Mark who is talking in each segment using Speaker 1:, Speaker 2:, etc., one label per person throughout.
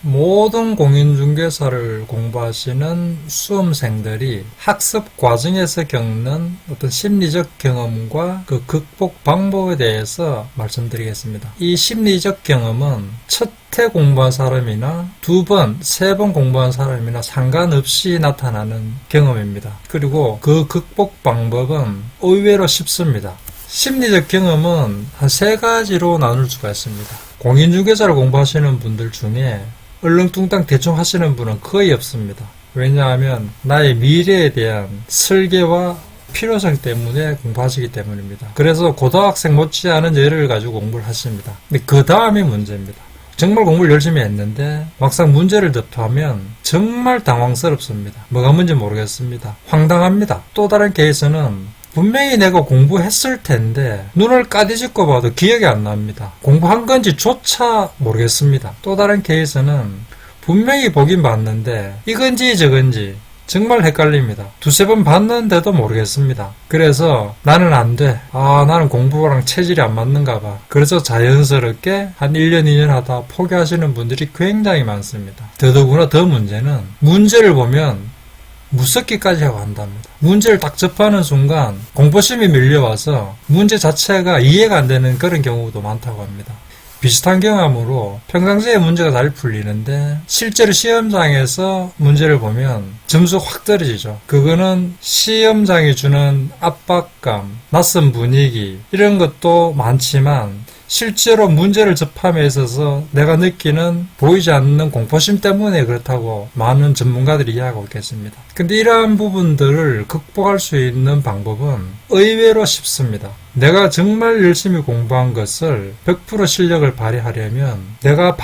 Speaker 1: 모든 공인중개사를 공부하시는 수험생들이 학습 과정에서 겪는 어떤 심리적 경험과 그 극복 방법에 대해서 말씀드리겠습니다. 이 심리적 경험은 첫 해 공부한 사람이나 두 번, 세 번 공부한 사람이나 상관없이 나타나는 경험입니다. 그리고 그 극복 방법은 의외로 쉽습니다. 심리적 경험은 한 세 가지로 나눌 수가 있습니다. 공인중개사를 공부하시는 분들 중에 얼렁뚱땅 대충 하시는 분은 거의 없습니다. 왜냐하면 나의 미래에 대한 설계와 필요성 때문에 공부하시기 때문입니다. 그래서 고등학생 못지않은 열을 가지고 공부를 하십니다. 근데 그 다음이 문제입니다. 정말 공부를 열심히 했는데 막상 문제를 접하면 정말 당황스럽습니다. 뭐가 뭔지 모르겠습니다. 황당합니다. 또 다른 케이스는 분명히 내가 공부했을 텐데 눈을 까디집고 봐도 기억이 안 납니다. 공부한 건지조차 모르겠습니다. 또 다른 케이스는 분명히 보긴 봤는데 이건지 저건지 정말 헷갈립니다. 두세 번 봤는데도 모르겠습니다. 그래서 나는 안 돼. 나는 공부랑 체질이 안 맞는가 봐. 그래서 자연스럽게 한 1년, 2년 하다 포기하시는 분들이 굉장히 많습니다. 더더구나 더 문제는 문제를 보면 무섭기까지 하고 한답니다. 문제를 딱 접하는 순간 공포심이 밀려와서 문제 자체가 이해가 안 되는 그런 경우도 많다고 합니다. 비슷한 경험으로 평상시에 문제가 잘 풀리는데 실제로 시험장에서 문제를 보면 점수 확 떨어지죠. 그거는 시험장이 주는 압박감, 낯선 분위기 이런 것도 많지만 실제로 문제를 접함에 있어서 내가 느끼는 보이지 않는 공포심 때문에 그렇다고 많은 전문가들이 이야기하고 있겠습니다. 근데 이러한 부분들을 극복할 수 있는 방법은 의외로 쉽습니다. 내가 정말 열심히 공부한 것을 100% 실력을 발휘하려면 내가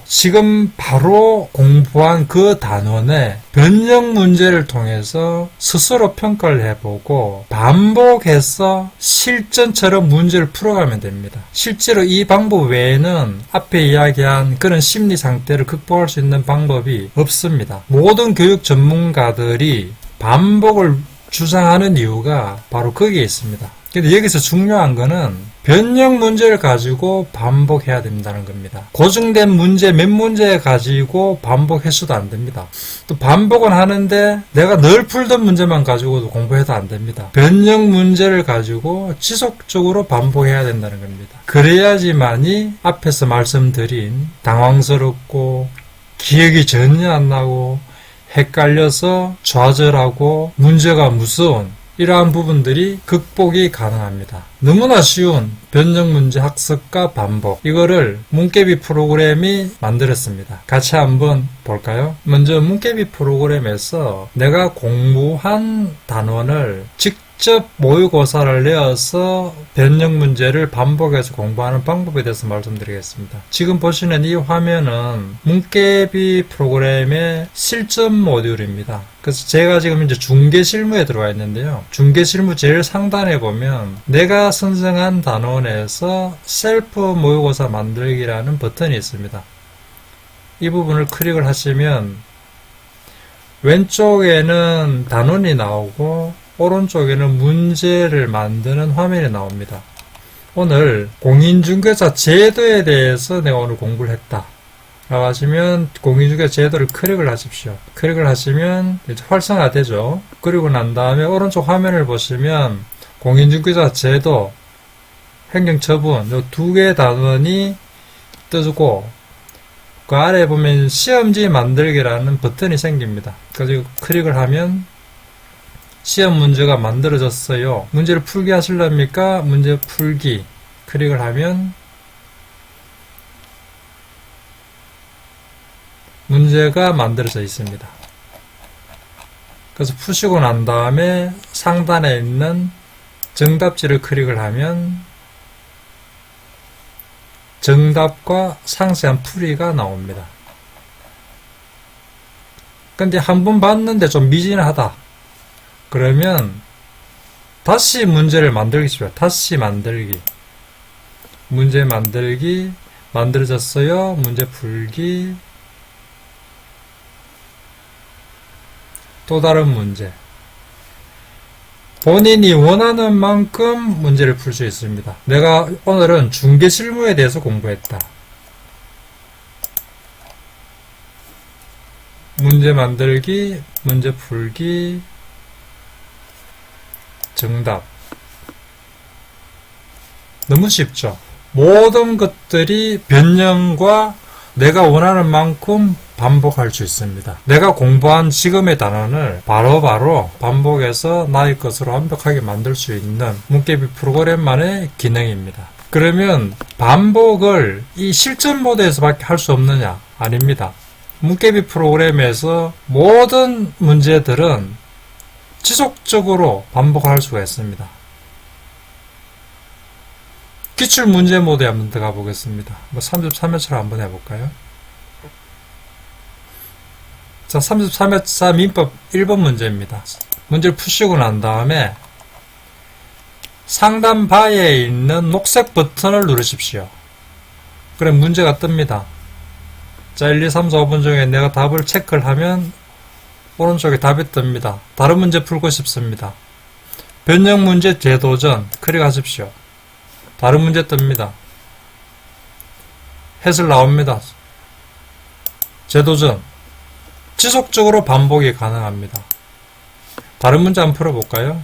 Speaker 1: 지금 바로 공부한 그 단원의 변형 문제를 통해서 스스로 평가를 해보고 반복해서 실전처럼 문제를 풀어가면 됩니다. 실제로 이 방법 외에는 앞에 이야기한 그런 심리 상태를 극복할 수 있는 방법이 없습니다. 모든 교육 전문가들이 반복을 주장하는 이유가 바로 거기에 있습니다. 근데 여기서 중요한 거는 변형 문제를 가지고 반복해야 된다는 겁니다. 고정된 문제 몇 문제 가지고 반복해서도 안 됩니다. 또 반복은 하는데 내가 늘 풀던 문제만 가지고도 공부해도 안 됩니다. 변형 문제를 가지고 지속적으로 반복해야 된다는 겁니다. 그래야지만이 앞에서 말씀드린 당황스럽고 기억이 전혀 안 나고 헷갈려서 좌절하고 문제가 무서운 이러한 부분들이 극복이 가능합니다. 너무나 쉬운 변형 문제 학습과 반복 이거를 문깨비 프로그램이 만들었습니다. 같이 한번 볼까요? 먼저 문깨비 프로그램에서 내가 공부한 단원을 직접 모의고사를 내어서 변형 문제를 반복해서 공부하는 방법에 대해서 말씀드리겠습니다. 지금 보시는 이 화면은 문깨비 프로그램의 실전 모듈입니다. 그래서 제가 지금 이제 중개실무에 들어와 있는데요. 중개실무 제일 상단에 보면 내가 선정한 단원에서 셀프 모의고사 만들기라는 버튼이 있습니다. 이 부분을 클릭을 하시면 왼쪽에는 단원이 나오고 오른쪽에는 문제를 만드는 화면이 나옵니다. 오늘 공인중개사 제도에 대해서 내가 오늘 공부를 했다 라고 하시면 공인중개사 제도를 클릭을 하십시오. 클릭을 하시면 이제 활성화되죠. 그리고 난 다음에 오른쪽 화면을 보시면 공인중개사 제도, 행정처분 이 두 개의 단원이 뜨고 그 아래에 보면 시험지 만들기라는 버튼이 생깁니다. 그래서 클릭을 하면 시험 문제가 만들어졌어요. 문제를 풀기 하실랍니까? 문제 풀기 클릭을 하면 문제가 만들어져 있습니다. 그래서 푸시고 난 다음에 상단에 있는 정답지를 클릭을 하면 정답과 상세한 풀이가 나옵니다. 근데 한 번 봤는데 좀 미진하다. 그러면 다시 문제를 만들기 쉽죠. 다시 만들기. 문제 만들기. 만들어졌어요. 문제 풀기. 또 다른 문제. 본인이 원하는 만큼 문제를 풀 수 있습니다. 내가 오늘은 중개실무에 대해서 공부했다. 문제 만들기, 문제 풀기, 정답. 너무 쉽죠? 모든 것들이 변형과 내가 원하는 만큼 반복할 수 있습니다. 내가 공부한 지금의 단원을 바로바로 반복해서 나의 것으로 완벽하게 만들 수 있는 문깨비 프로그램만의 기능입니다. 그러면 반복을 이 실전 모드에서밖에 할 수 없느냐? 아닙니다. 문깨비 프로그램에서 모든 문제들은 지속적으로 반복할 수가 있습니다. 기출 문제 모드에 한번 들어가 보겠습니다. 33회처럼 한번 해볼까요? 자, 33회차 민법 1번 문제입니다. 문제를 푸시고 난 다음에 상단 바에 있는 녹색 버튼을 누르십시오. 그럼 문제가 뜹니다. 자, 1, 2, 3, 4, 5분 중에 내가 답을 체크를 하면 오른쪽에 답이 뜹니다. 다른 문제 풀고 싶습니다. 변형 문제 재도전 클릭하십시오. 다른 문제 뜹니다. 해설 나옵니다. 재도전. 지속적으로 반복이 가능합니다. 다른 문제 한번 풀어볼까요?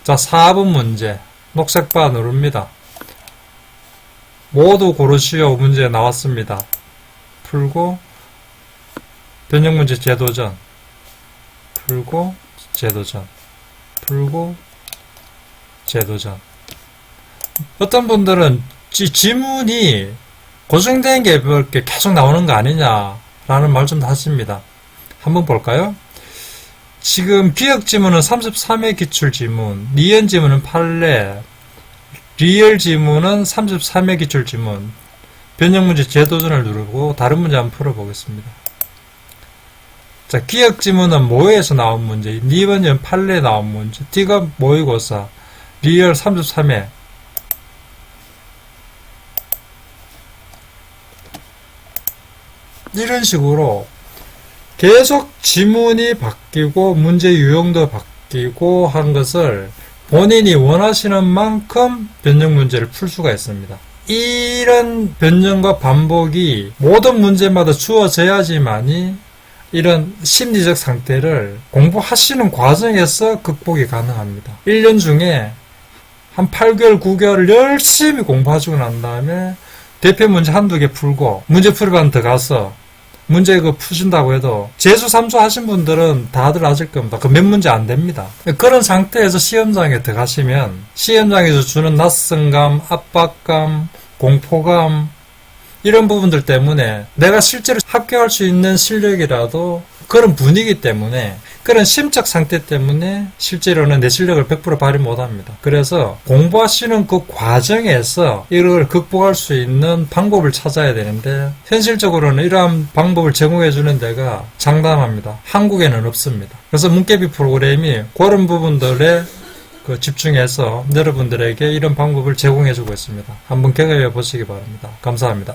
Speaker 1: 자, 4번 문제. 녹색 바 누릅니다. 모두 고르시오 문제 나왔습니다. 풀고, 변형 문제 재도전. 풀고, 재도전. 풀고, 재도전. 어떤 분들은 지문이 고정된 게 이렇게 계속 나오는 거 아니냐라는 말 좀 하십니다. 한번 볼까요? 지금 기억 지문은 33회 기출 지문, 니은 지문은 8회, 리얼 지문은 33회 기출 지문, 변형 문제 재도전을 누르고 다른 문제 한번 풀어보겠습니다. 자, 기억 지문은 모의에서 나온 문제, 니은은 8회에 나온 문제, D가 모의고사, 리얼 33회. 이런 식으로 계속 지문이 바뀌고 문제 유형도 바뀌고 한 것을 본인이 원하시는 만큼 변형 문제를 풀 수가 있습니다. 이런 변형과 반복이 모든 문제마다 주어져야지만이 이런 심리적 상태를 공부하시는 과정에서 극복이 가능합니다. 1년 중에 한 8개월, 9개월을 열심히 공부하시고 난 다음에 대표 문제 한두 개 풀고 문제풀이반 들어가서 문제 푸신다고 해도 재수 3수 하신 분들은 다들 아실 겁니다. 그 몇 문제 안 됩니다. 그런 상태에서 시험장에 들어가시면 시험장에서 주는 낯선감, 압박감, 공포감 이런 부분들 때문에 내가 실제로 합격할 수 있는 실력이라도 그런 분위기 때문에 그런 심적 상태 때문에 실제로는 내 실력을 100% 발휘 못합니다. 그래서 공부하시는 그 과정에서 이걸 극복할 수 있는 방법을 찾아야 되는데 현실적으로는 이러한 방법을 제공해 주는 데가 장담합니다. 한국에는 없습니다. 그래서 문깨비 프로그램이 그런 부분들에 집중해서 여러분들에게 이런 방법을 제공해 주고 있습니다. 한번 경험해 보시기 바랍니다. 감사합니다.